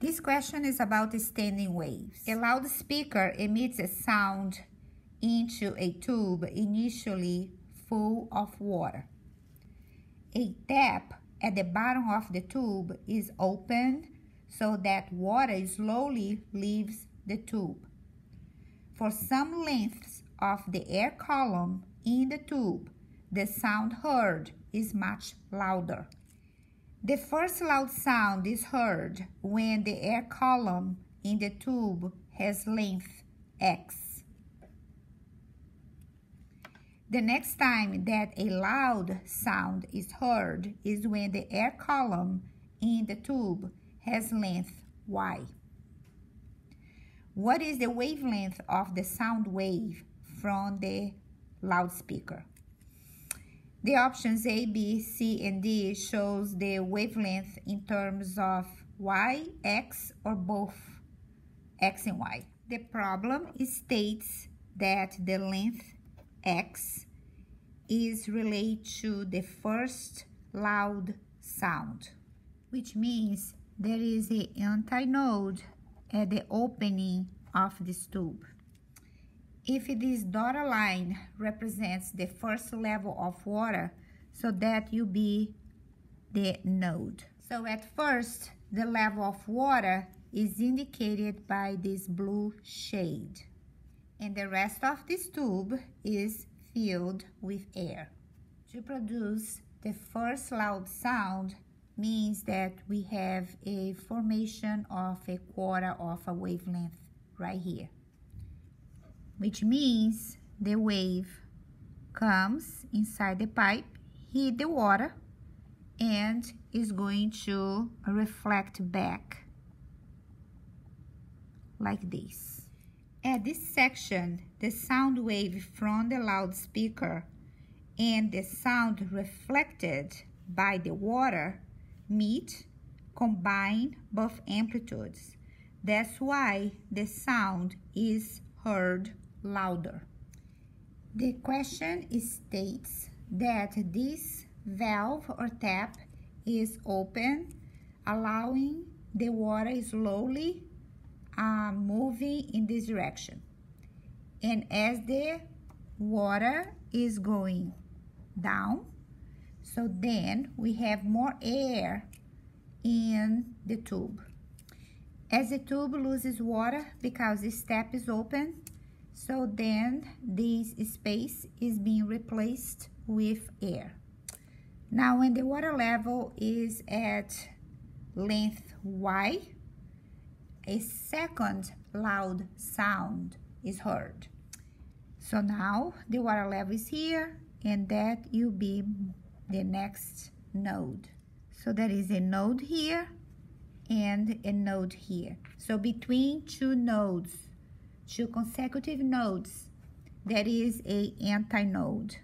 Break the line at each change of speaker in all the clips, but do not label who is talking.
This question is about standing waves. A loudspeaker emits a sound into a tube initially full of water. A tap at the bottom of the tube is opened so that water slowly leaves the tube. For some lengths of the air column in the tube, the sound heard is much louder. The first loud sound is heard when the air column in the tube has length x. The next time that a loud sound is heard is when the air column in the tube has length y. What is the wavelength of the sound wave from the loudspeaker? The options A, B, C, and D shows the wavelength in terms of y, x, or both x and y. The problem states that the length x is related to the first loud sound, which means there is an antinode at the opening of this tube. If this dotted line represents the first level of water, so that will be the node. So at first, the level of water is indicated by this blue shade, and the rest of this tube is filled with air. To produce the first loud sound means that we have a formation of a quarter of a wavelength right here, which means the wave comes inside the pipe, hit the water, and is going to reflect back like this. At this section, the sound wave from the loudspeaker and the sound reflected by the water meet, combine both amplitudes. That's why the sound is heard louder. The question states that this valve or tap is open, allowing the water slowly moving in this direction. And as the water is going down, so then we have more air in the tube. As the tube loses water because this tap is open, so then this space is being replaced with air. Now when the water level is at length y, a second loud sound is heard. So now the water level is here, and that will be the next node. So there is a node here and a node here. So between two nodes, two consecutive nodes, there is a antinode.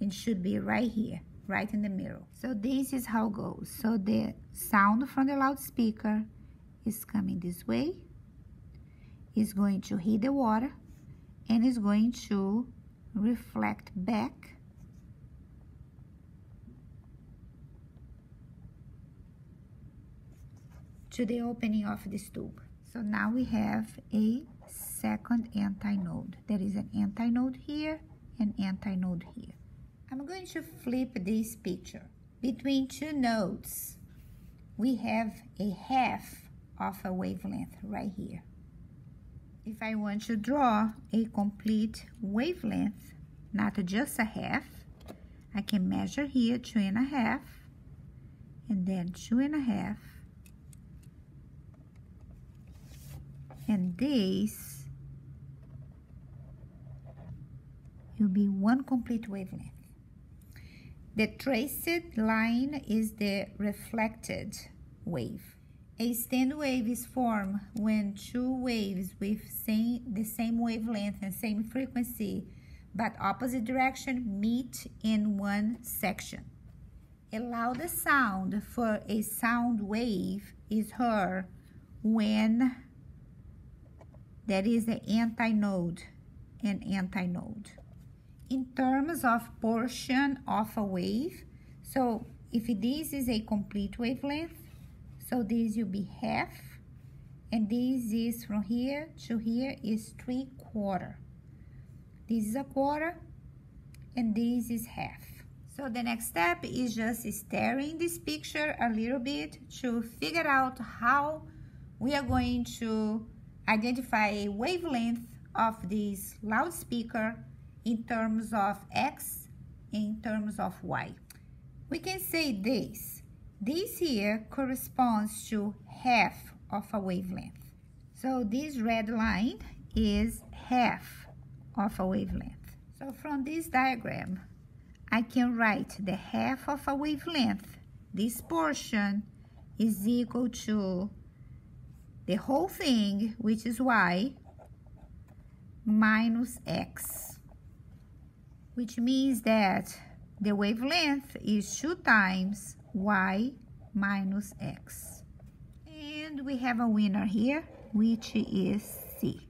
It should be right here, right in the middle. So this is how it goes. So the sound from the loudspeaker is coming this way, is going to hit the water, and is going to reflect back to the opening of this tube. So now we have a second antinode. There is an antinode here and antinode here. I'm going to flip this picture. Between two nodes, we have a half of a wavelength right here. If I want to draw a complete wavelength, not just a half, I can measure here 2.5, and then 2.5, and this will be one complete wavelength. The traced line is the reflected wave. A stand wave is formed when two waves with the same wavelength and same frequency but opposite direction meet in one section. A louder sound for a sound wave is heard when there is an antinode and antinode. In terms of portion of a wave, so if this is a complete wavelength, so this will be half And this is from here to here is 3/4. This is 1/4, and this is 1/2. So the next step is just staring this picture a little bit to figure out how we are going to identify a wavelength of this loudspeaker in terms of X, in terms of Y. We can say this. This here corresponds to 1/2 of a wavelength. So this red line is 1/2 of a wavelength. So from this diagram, I can write the 1/2 of a wavelength. This portion is equal to the whole thing, which is Y, minus X, which means that the wavelength is 2 times Y minus X. And we have a winner here, which is C.